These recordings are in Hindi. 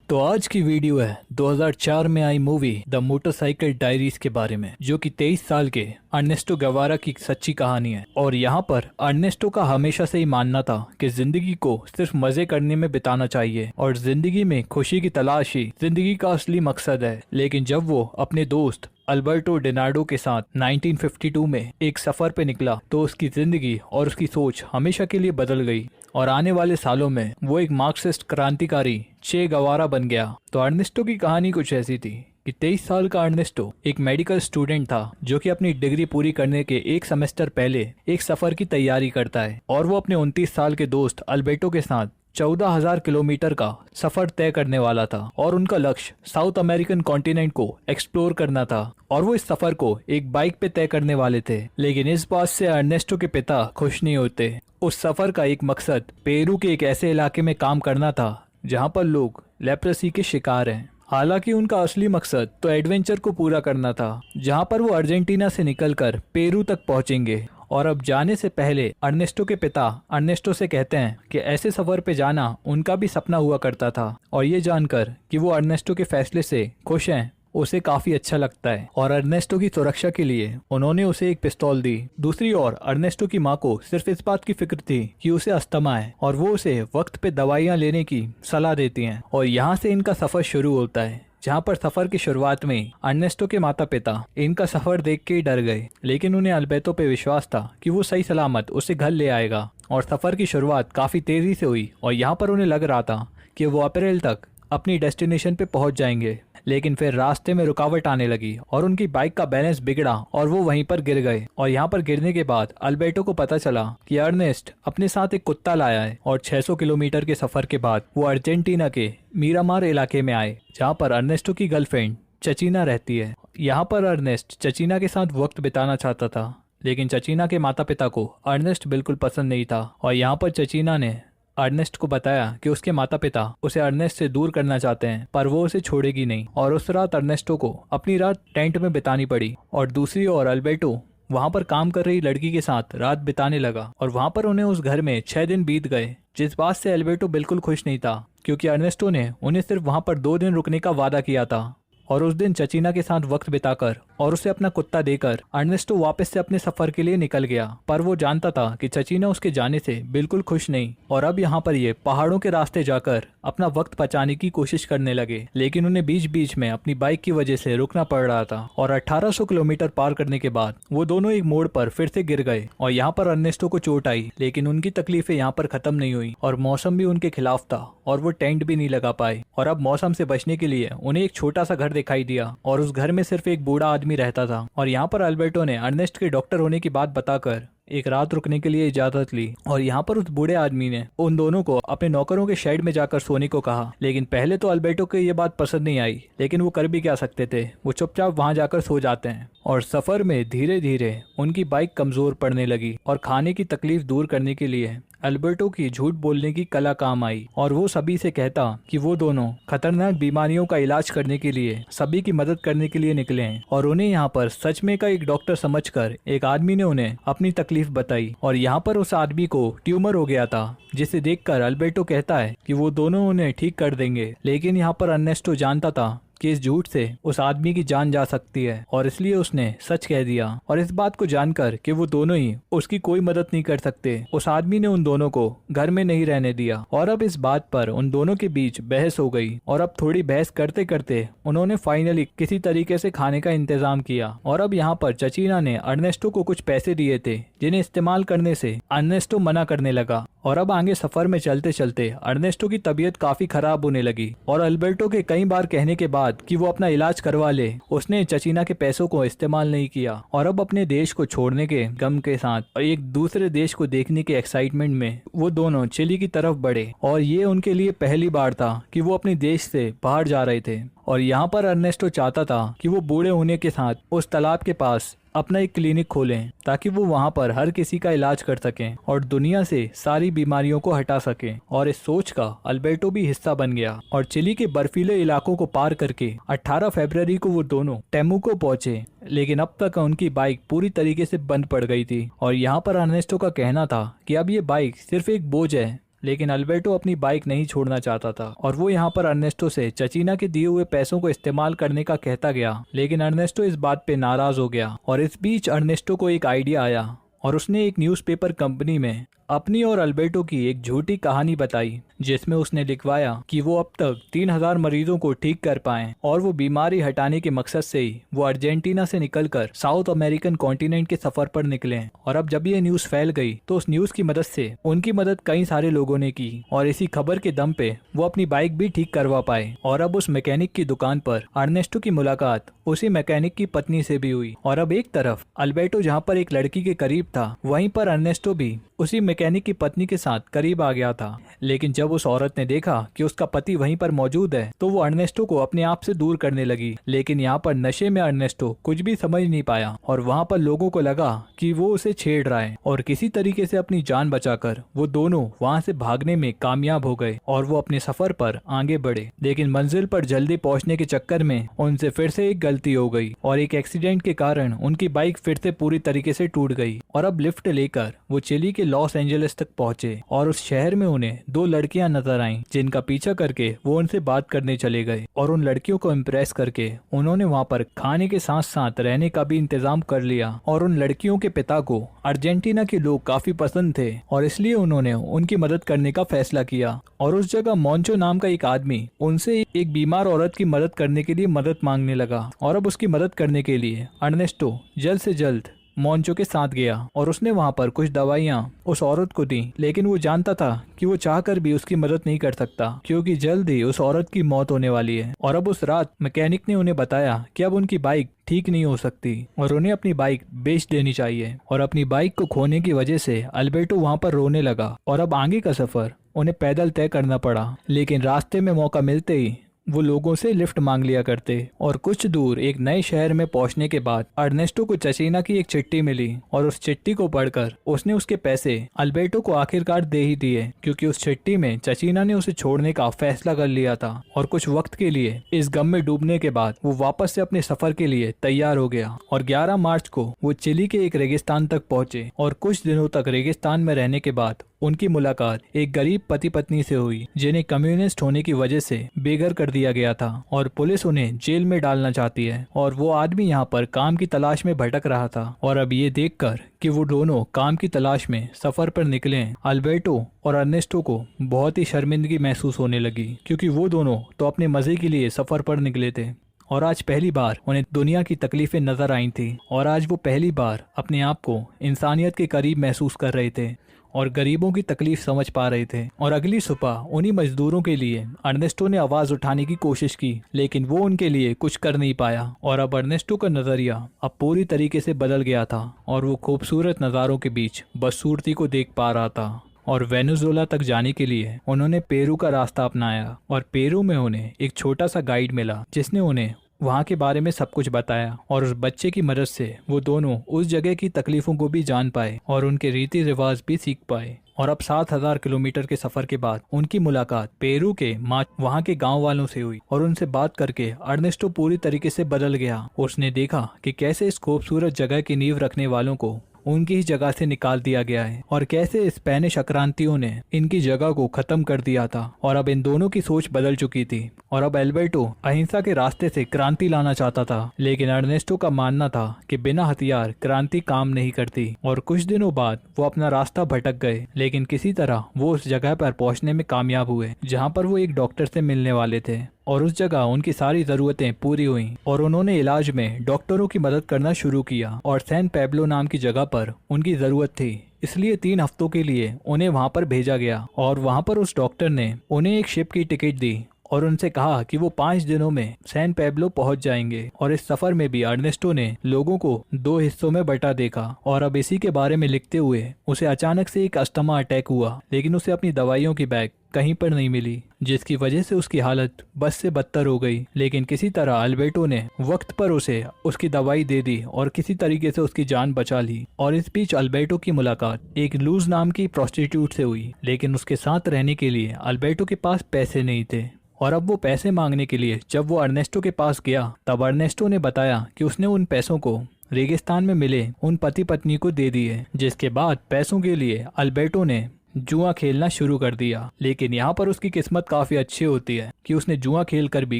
तो आज की वीडियो है 2004 में आई मूवी द मोटरसाइकिल डायरीज के बारे में, जो कि 23 साल के अर्नेस्टो गवारा की सच्ची कहानी है। और यहाँ पर अर्नेस्टो का हमेशा से ही मानना था कि जिंदगी को सिर्फ मजे करने में बिताना चाहिए और जिंदगी में खुशी की तलाश ही जिंदगी का असली मकसद है। लेकिन जब वो अपने दोस्त अल्बर्टो डिनार्डो के साथ 1952 में एक सफर पे निकला तो उसकी जिंदगी और उसकी सोच हमेशा के लिए बदल गई और आने वाले सालों में वो एक मार्क्सिस्ट क्रांतिकारी चे गवारा बन गया। तो अर्नेस्टो की कहानी कुछ ऐसी थी कि 23 साल का अर्नेस्टो एक मेडिकल स्टूडेंट था जो कि अपनी डिग्री पूरी करने के एक सेमेस्टर पहले एक सफर की तैयारी करता है और वो अपने 29 साल के दोस्त अल्बर्टो के साथ 14,000 किलोमीटर का सफर तय करने वाला था और उनका लक्ष्य साउथ अमेरिकन कॉन्टिनेंट को एक्सप्लोर करना था और वो इस सफर को एक बाइक पे तय करने वाले थे। लेकिन इस बात से अर्नेस्टो के पिता खुश नहीं होते। उस सफर का एक मकसद पेरू के एक ऐसे इलाके में काम करना था जहाँ पर लोग लेप्रेसी के शिकार हैं। हालांकि उनका असली मकसद तो एडवेंचर को पूरा करना था, जहाँ पर वो अर्जेंटीना से निकलकर पेरू तक पहुंचेंगे। और अब जाने से पहले अर्नेस्टो के पिता अर्नेस्टो से कहते हैं कि ऐसे सफर पे जाना उनका भी सपना हुआ करता था और ये जानकर कि वो अर्नेस्टो के फैसले से खुश हैं उसे काफी अच्छा लगता है और अर्नेस्टो की सुरक्षा के लिए उन्होंने उसे एक पिस्तौल दी। दूसरी ओर अर्नेस्टो की माँ को सिर्फ इस बात की फिक्र थी कि उसे अस्थमा है और वो उसे वक्त पे दवाइयाँ लेने की सलाह देती हैं। और यहाँ से इनका सफर शुरू होता है, जहाँ पर सफर की शुरुआत में अर्नेस्टो के माता पिता इनका सफर देख के ही डर गए, लेकिन उन्हें अल्बर्टो पे विश्वास था कि वो सही सलामत उसे घर ले आएगा। और सफर की शुरुआत काफी तेजी से हुई और यहाँ पर उन्हें लग रहा था कि वो अप्रैल तक अपनी डेस्टिनेशन पे पहुंच जाएंगे। लेकिन फिर रास्ते में रुकावट आने लगी और उनकी बाइक का बैलेंस बिगड़ा और वो वहीं पर गिर गए। और यहाँ पर गिरने के बाद अल्बर्टो को पता चला कि अर्नेस्ट अपने साथ एक कुत्ता लाया है और 600 किलोमीटर के सफर के बाद वो अर्जेंटीना के मीरामार इलाके में आए, जहाँ पर अर्नेस्टो की गर्लफ्रेंड चचीना रहती है। यहाँ पर अर्नेस्ट चचीना के साथ वक्त बिताना चाहता था, लेकिन चचीना के माता पिता को अर्नेस्ट बिल्कुल पसंद नहीं था। और यहाँ पर चचीना ने अर्नेस्ट को बताया कि उसके माता पिता उसे अर्नेस्ट से दूर करना चाहते हैं, पर वो उसे छोड़ेगी नहीं। और उस रात अर्नेस्टो को अपनी रात टेंट में बितानी पड़ी। और दूसरी ओर अल्बर्टो वहाँ पर काम कर रही लड़की के साथ रात बिताने लगा और वहाँ पर उन्हें उस घर में 6 दिन बीत गए, जिस बात से अल्बर्टो बिल्कुल खुश नहीं था, क्योंकि अर्नेस्टो ने उन्हें सिर्फ वहाँ पर 2 दिन रुकने का वादा किया था। और उस दिन चचीना के साथ वक्त बिताकर और उसे अपना कुत्ता देकर अर्नेस्टो वापस से अपने सफर के लिए निकल गया। पर वो जानता था कि चचीना उसके जाने से बिल्कुल खुश नहीं और अब यहाँ पर ये पहाड़ों के रास्ते जाकर अपना वक्त बचाने की कोशिश करने लगे। लेकिन उन्हें बीच बीच में अपनी बाइक की वजह से रुकना पड़ रहा था और 1800 किलोमीटर पार करने के बाद वो दोनों एक मोड़ पर फिर से गिर गए और यहाँ पर अर्नेस्टो को चोट आई। लेकिन उनकी तकलीफें यहाँ पर खत्म नहीं हुई और मौसम भी उनके खिलाफ था और वो टेंट भी नहीं लगा पाए। और अब मौसम से बचने के लिए उन्हें एक छोटा सा घर दिखाई दिया और उस घर में सिर्फ एक बूढ़ा आदमी रहता था। और यहाँ पर अल्बर्टो ने अर्नेस्ट के डॉक्टर होने की बात बताकर एक रात रुकने के लिए इजाजत ली। और यहाँ पर उस बूढ़े आदमी ने उन दोनों को अपने नौकरों के शेड में जाकर सोने को कहा। लेकिन पहले तो अल्बर्टो को ये बात पसंद नहीं आई, लेकिन वो कर भी क्या सकते थे, वो चुपचाप वहाँ जाकर सो जाते हैं। और सफर में धीरे धीरे उनकी बाइक कमजोर पड़ने लगी और खाने की तकलीफ दूर करने के लिए अल्बर्टो की झूठ बोलने की कला काम आई और वो सभी से कहता कि वो दोनों खतरनाक बीमारियों का इलाज करने के लिए सभी की मदद करने के लिए निकले हैं। और उन्हें यहाँ पर सच में का एक डॉक्टर समझकर एक आदमी ने उन्हें अपनी तकलीफ बताई और यहाँ पर उस आदमी को ट्यूमर हो गया था, जिसे देखकर अल्बर्टो कहता है कि वो दोनों उन्हें ठीक कर देंगे। लेकिन यहाँ पर अर्नेस्टो जानता था कि इस झूठ से उस आदमी की जान जा सकती है और इसलिए उसने सच कह दिया। और इस बात को जानकर कि वो दोनों ही उसकी कोई मदद नहीं कर सकते, उस आदमी ने उन दोनों को घर में नहीं रहने दिया। और अब इस बात पर उन दोनों के बीच बहस हो गई और अब थोड़ी बहस करते करते उन्होंने फाइनली किसी तरीके से खाने का इंतजाम किया। और अब यहाँ पर चचीना ने अर्नेस्टो को कुछ पैसे दिए थे, जिन्हें इस्तेमाल करने से अर्नेस्टो मना करने लगा। और अब आगे सफर में चलते चलते अर्नेस्टो की तबीयत काफी खराब होने लगी और अल्बर्टो के कई बार कहने के बाद कि वो अपना इलाज करवा ले, उसने चचीना के पैसों को इस्तेमाल नहीं किया। और अब अपने देश को छोड़ने के गम के साथ और एक दूसरे देश को देखने के एक्साइटमेंट में वो दोनों चिली की तरफ बढ़े। और ये उनके लिए पहली बार था कि वो अपने देश से बाहर जा रहे थे। और यहाँ पर अर्नेस्टो चाहता था कि वो बूढ़े होने के साथ उस तालाब के पास अपना एक क्लिनिक खोलें, ताकि वो वहाँ पर हर किसी का इलाज कर सकें और दुनिया से सारी बीमारियों को हटा सकें। और इस सोच का अल्बर्टो भी हिस्सा बन गया और चिली के बर्फीले इलाकों को पार करके 18 फरवरी को वो दोनों टेमुको पहुंचे। लेकिन अब तक उनकी बाइक पूरी तरीके से बंद पड़ गई थी और यहाँ पर अर्नेस्टो का कहना था कि अब ये बाइक सिर्फ एक बोझ है, लेकिन अल्बर्टो अपनी बाइक नहीं छोड़ना चाहता था और वो यहाँ पर अर्नेस्टो से चचीना के दिए हुए पैसों को इस्तेमाल करने का कहता गया, लेकिन अर्नेस्टो इस बात पे नाराज हो गया। और इस बीच अर्नेस्टो को एक आइडिया आया और उसने एक न्यूज़पेपर कंपनी में अपनी और अल्बर्टो की एक झूठी कहानी बताई, जिसमें उसने लिखवाया कि वो अब तक 3000 मरीजों को ठीक कर पाए और वो बीमारी हटाने के मकसद से ही वो अर्जेंटीना से निकलकर साउथ अमेरिकन कॉन्टिनेंट के सफर पर निकले। और अब जब ये न्यूज़ फैल गई तो उस न्यूज़ की मदद से उनकी मदद कई सारे लोगों ने की और इसी खबर के दम पे वो अपनी बाइक भी ठीक करवा पाए। और अब उस मैकेनिक की दुकान पर अर्नेस्टो की मुलाकात उसी मैकेनिक की पत्नी से भी हुई। और अब एक तरफ अल्बर्टो जहाँ पर एक लड़की के करीब था, वहीं पर अर्नेस्टो भी उसी मैकेनिक की पत्नी के साथ करीब आ गया था। लेकिन जब उस औरत ने देखा कि उसका पति वहीं पर मौजूद है तो वो अर्नेस्टो को अपने आप से दूर करने लगी। लेकिन यहाँ पर नशे में अर्नेस्टो कुछ भी समझ नहीं पाया और वहाँ पर लोगों को लगा कि वो उसे छेड़ रहा है और किसी तरीके से अपनी जान बचाकर वो दोनों वहाँ से भागने में कामयाब हो गए और वो अपने सफर पर आगे बढ़े। लेकिन मंजिल पर जल्दी पहुँचने के चक्कर में उनसे फिर से एक गलती हो गई और एक एक्सीडेंट के कारण उनकी बाइक फिर से पूरी तरीके से टूट गई। और अब लिफ्ट लेकर वो चिली के लॉस एंजलिस तक पहुंचे और उस शहर में उन्हें दो लड़कियां नजर आईं, जिनका पीछा करके वो उनसे बात करने चले गए। और उन लड़कियों को इम्प्रेस करके उन्होंने वहां पर खाने के साथ साथ रहने का भी इंतजाम कर लिया। और उन लड़कियों के पिता को अर्जेंटीना के लोग काफी पसंद थे और इसलिए उन्होंने उनकी मदद करने का फैसला किया। और उस जगह मोंचो नाम का एक आदमी उनसे एक बीमार औरत की मदद करने के लिए मदद मांगने लगा। और अब उसकी मदद करने के लिए अर्नेस्टो जल्द से जल्द मोंचो के साथ गया और उसने वहां पर कुछ दवाइयां उस औरत को दी। लेकिन वो जानता था कि वो चाहकर भी उसकी मदद नहीं कर सकता क्योंकि जल्द ही उस औरत की मौत होने वाली है। और अब उस रात मैकेनिक ने उन्हें बताया कि अब उनकी बाइक ठीक नहीं हो सकती और उन्हें अपनी बाइक बेच देनी चाहिए। और अपनी बाइक को खोने की वजह से अल्बर्टो वहां पर रोने लगा और अब आगे का सफर उन्हें पैदल तय करना पड़ा। लेकिन रास्ते में मौका मिलते ही वो लोगों से लिफ्ट मांग लिया करते। और कुछ दूर एक नए शहर में पहुंचने के बाद अर्नेस्टो को चचीना की एक चिट्ठी मिली और उस चिट्ठी को पढ़कर उसने उसके पैसे अल्बर्टो को आखिरकार दे ही दिए, क्योंकि उस चिट्ठी में चचीना ने उसे छोड़ने का फैसला कर लिया था। और कुछ वक्त के लिए इस गम में डूबने के बाद वो वापस से अपने सफर के लिए तैयार हो गया। और 11 मार्च को वो चिली के एक रेगिस्तान तक पहुंचे और कुछ दिनों तक रेगिस्तान में रहने के बाद उनकी मुलाकात एक गरीब पति पत्नी से हुई, जिन्हें कम्युनिस्ट होने की वजह से बेघर कर दिया गया था और पुलिस उन्हें जेल में डालना चाहती है। और वो आदमी यहाँ पर काम की तलाश में भटक रहा था। और अब ये देखकर कि वो दोनों काम की तलाश में सफर पर निकले, अल्बर्टो और अर्नेस्टो को बहुत ही शर्मिंदगी महसूस होने लगी, क्योंकि वो दोनों तो अपने मजे के लिए सफर पर निकले थे और आज पहली बार उन्हें दुनिया की तकलीफें नजर आई थी। और आज वो पहली बार अपने आप को इंसानियत के करीब महसूस कर रहे थे और गरीबों की तकलीफ समझ पा रहे थे। और अगली सुबह उन्हीं मजदूरों के लिए अर्नेस्टो ने आवाज उठाने की कोशिश की, लेकिन वो उनके लिए कुछ कर नहीं पाया। और अब अर्नेस्टो का नजरिया अब पूरी तरीके से बदल गया था और वो खूबसूरत नज़ारों के बीच बदसूरती को देख पा रहा था। और वेनेजुएला तक जाने के लिए उन्होंने पेरू का रास्ता अपनाया और पेरू में उन्हें एक छोटा सा गाइड मिला, जिसने उन्हें वहाँ के बारे में सब कुछ बताया। और उस बच्चे की मदद से वो दोनों उस जगह की तकलीफों को भी जान पाए और उनके रीति रिवाज भी सीख पाए। और अब 7000 किलोमीटर के सफर के बाद उनकी मुलाकात पेरू के वहाँ के गांव वालों से हुई और उनसे बात करके अर्नेस्टो पूरी तरीके से बदल गया। उसने देखा कि कैसे इस खूबसूरत जगह की नींव रखने वालों को उनकी ही जगह से निकाल दिया गया है और कैसे स्पेनिश आक्रांतियों ने इनकी जगह को खत्म कर दिया था। और अब इन दोनों की सोच बदल चुकी थी और अब अल्बर्टो अहिंसा के रास्ते से क्रांति लाना चाहता था, लेकिन अर्नेस्टो का मानना था कि बिना हथियार क्रांति काम नहीं करती। और कुछ दिनों बाद वो अपना रास्ता भटक गए, लेकिन किसी तरह वो उस जगह पर पहुंचने में कामयाब हुए जहाँ पर वो एक डॉक्टर से मिलने वाले थे। और उस जगह उनकी सारी जरूरतें पूरी हुई और उन्होंने इलाज में डॉक्टरों की मदद करना शुरू किया। और सैन पेब्लो नाम की जगह पर उनकी जरूरत थी, इसलिए 3 हफ्तों के लिए उन्हें वहां पर भेजा गया। और वहां पर उस डॉक्टर ने उन्हें एक शिप की टिकट दी और उनसे कहा कि वो 5 दिनों में सैन पेब्लो पहुंच जाएंगे। और इस सफर में भी अर्नेस्टो ने लोगों को 2 हिस्सों में बटा देखा। और अब इसी के बारे में लिखते हुए उसे अचानक से एक अस्थमा अटैक हुआ, लेकिन उसे अपनी दवाइयों की बैग कहीं पर नहीं मिली, जिसकी वजह से उसकी हालत बस से बदतर हो गई। लेकिन किसी तरह अल्बर्टो ने वक्त पर उसे उसकी दवाई दे दी और किसी तरीके से उसकी जान बचा ली। और इस बीच अल्बर्टो की मुलाकात एक लूज नाम की प्रोस्टिट्यूट से हुई, लेकिन उसके साथ रहने के लिए अल्बर्टो के पास पैसे नहीं थे। और अब वो पैसे मांगने के लिए जब वो अर्नेस्टो के पास गया, तब अर्नेस्टो ने बताया कि उसने उन पैसों को रेगिस्तान में मिले उन पति पत्नी को दे दिए। जिसके बाद पैसों के लिए अल्बर्टो ने जुआ खेलना शुरू कर दिया। लेकिन यहाँ पर उसकी किस्मत काफी अच्छी होती है कि उसने जुआ खेल कर भी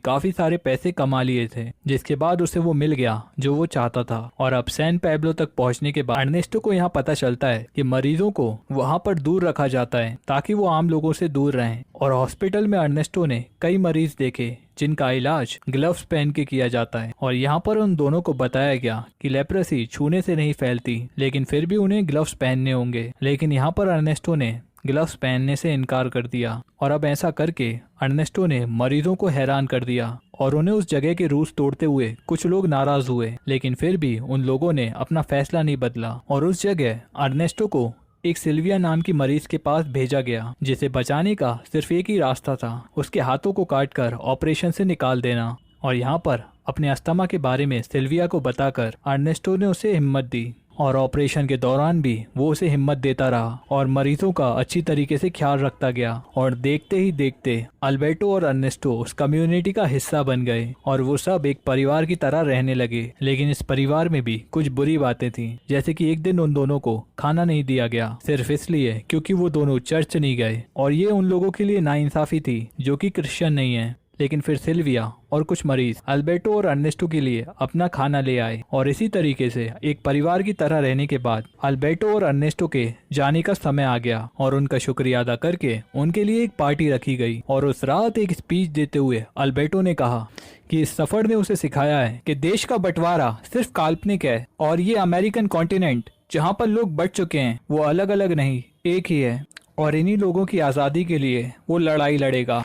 काफी सारे पैसे कमा लिए थे, जिसके बाद उसे वो मिल गया जो वो चाहता था। और अब सैन पैब्लो तक पहुँचने के बाद अर्नेस्टो को यहाँ पता चलता है कि मरीजों को वहाँ पर दूर रखा जाता है ताकि वो आम लोगों से दूर रहें। और हॉस्पिटल में अर्नेस्टो ने कई मरीज देखे जिनका इलाज ग्लव्स पहन के किया जाता है। और यहाँ पर उन दोनों को बताया गया कि लेप्रेसी छूने से नहीं फैलती, लेकिन फिर भी उन्हें ग्लव्स पहनने होंगे। लेकिन यहाँ पर अर्नेस्टो ने ग्लव्स पहनने से इनकार कर दिया। और अब ऐसा करके अर्नेस्टो ने मरीजों को हैरान कर दिया और उन्हें उस जगह के रूल्स तोड़ते हुए कुछ लोग नाराज हुए। लेकिन फिर भी उन लोगों ने अपना फैसला नहीं बदला और उस जगह अर्नेस्टो को एक सिल्विया नाम की मरीज के पास भेजा गया, जिसे बचाने का सिर्फ एक ही रास्ता था, उसके हाथों को काटकर ऑपरेशन से निकाल देना। और यहाँ पर अपने अस्थमा के बारे में सिल्विया को बताकर अर्नेस्टो ने उसे हिम्मत दी और ऑपरेशन के दौरान भी वो उसे हिम्मत देता रहा और मरीजों का अच्छी तरीके से ख्याल रखता गया। और देखते ही देखते अल्बर्टो और अर्नेस्टो उस कम्युनिटी का हिस्सा बन गए और वो सब एक परिवार की तरह रहने लगे। लेकिन इस परिवार में भी कुछ बुरी बातें थीं, जैसे कि एक दिन उन दोनों को खाना नहीं दिया गया सिर्फ इसलिए क्योंकि वो दोनों चर्च नहीं गए। और ये उन लोगों के लिए नाइंसाफी थी जो कि क्रिश्चियन नहीं है। लेकिन फिर सिल्विया और कुछ मरीज अल्बर्टो और अर्नेस्टो के लिए अपना खाना ले आए और इसी तरीके से एक परिवार की तरह रहने के बाद अल्बर्टो और अर्नेस्टो के जाने का समय आ गया और उनका शुक्रिया अदा करके उनके लिए एक पार्टी रखी गई। और उस रात एक स्पीच देते हुए अल्बर्टो ने कहा कि इस सफर ने उसे सिखाया है कि देश का बंटवारा सिर्फ काल्पनिक है और ये अमेरिकन कॉन्टिनेंट जहाँ पर लोग बट चुके हैं वो अलग अलग नहीं, एक ही है और इन्हीं लोगों की आज़ादी के लिए वो लड़ाई लड़ेगा।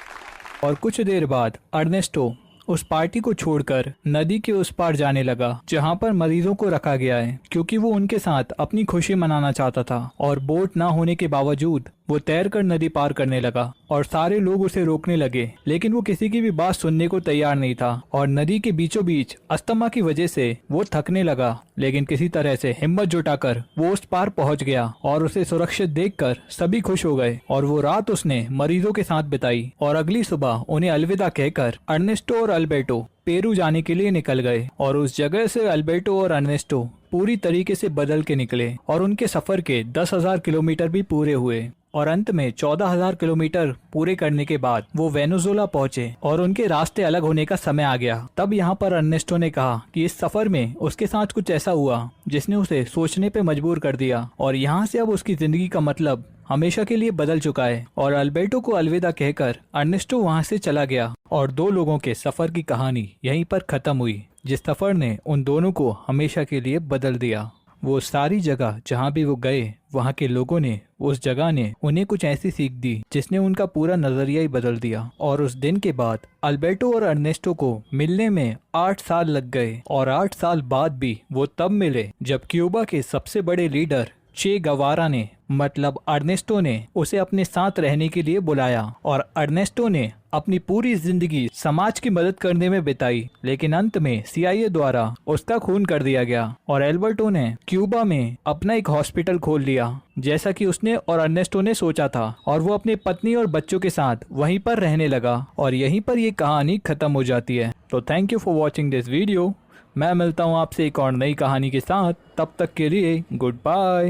और कुछ देर बाद अर्नेस्टो उस पार्टी को छोड़कर नदी के उस पार जाने लगा जहां पर मरीजों को रखा गया है, क्योंकि वो उनके साथ अपनी खुशी मनाना चाहता था। और बोट ना होने के बावजूद वो तैरकर नदी पार करने लगा और सारे लोग उसे रोकने लगे, लेकिन वो किसी की भी बात सुनने को तैयार नहीं था। और नदी के बीचों बीच अस्थमा की वजह से वो थकने लगा, लेकिन किसी तरह से हिम्मत जुटाकर वो उस पार पहुंच गया और उसे सुरक्षित देखकर सभी खुश हो गए। और वो रात उसने मरीजों के साथ बिताई और अगली सुबह उन्हें अलविदा कहकर अर्नेस्टो और अल्बर्टो पेरू जाने के लिए निकल गए। और उस जगह से अल्बर्टो और अर्नेस्टो पूरी तरीके से बदल के निकले और उनके सफर के 10,000 किलोमीटर भी पूरे हुए। और अंत में 14,000 किलोमीटर पूरे करने के बाद वो वेनेजुएला पहुंचे और उनके रास्ते अलग होने का समय आ गया। तब यहाँ पर अर्नेस्टो ने कहा कि इस सफर में उसके साथ कुछ ऐसा हुआ जिसने उसे सोचने पे मजबूर कर दिया और यहाँ से अब उसकी जिंदगी का मतलब हमेशा के लिए बदल चुका है। और अल्बर्टो को अलविदा कहकर अर्नेस्टो वहाँ से चला गया और दो लोगों के सफर की कहानी यहीं पर खत्म हुई, जिस सफर ने उन दोनों को हमेशा के लिए बदल दिया। वो सारी जगह जहाँ भी वो गए वहाँ के लोगों ने, उस जगह ने उन्हें कुछ ऐसी सीख दी जिसने उनका पूरा नजरिया ही बदल दिया। और उस दिन के बाद अल्बर्टो और अर्नेस्टो को मिलने में 8 साल लग गए और 8 साल बाद भी वो तब मिले जब क्यूबा के सबसे बड़े लीडर चे गवारा ने, मतलब अर्नेस्टो ने उसे अपने साथ रहने के लिए बुलाया। और अर्नेस्टो ने अपनी पूरी जिंदगी समाज की मदद करने में बिताई, लेकिन अंत में CIA द्वारा उसका खून कर दिया गया। और अल्बर्टो ने क्यूबा में अपना एक हॉस्पिटल खोल लिया जैसा कि उसने और अर्नेस्टो ने सोचा था, और वो अपनी पत्नी और बच्चों के साथ वहीं पर रहने लगा। और यहीं पर ये कहानी खत्म हो जाती है। तो thank you for watching this video. मैं मिलता हूँ आपसे एक और नई कहानी के साथ, तब तक के लिए गुड बाय।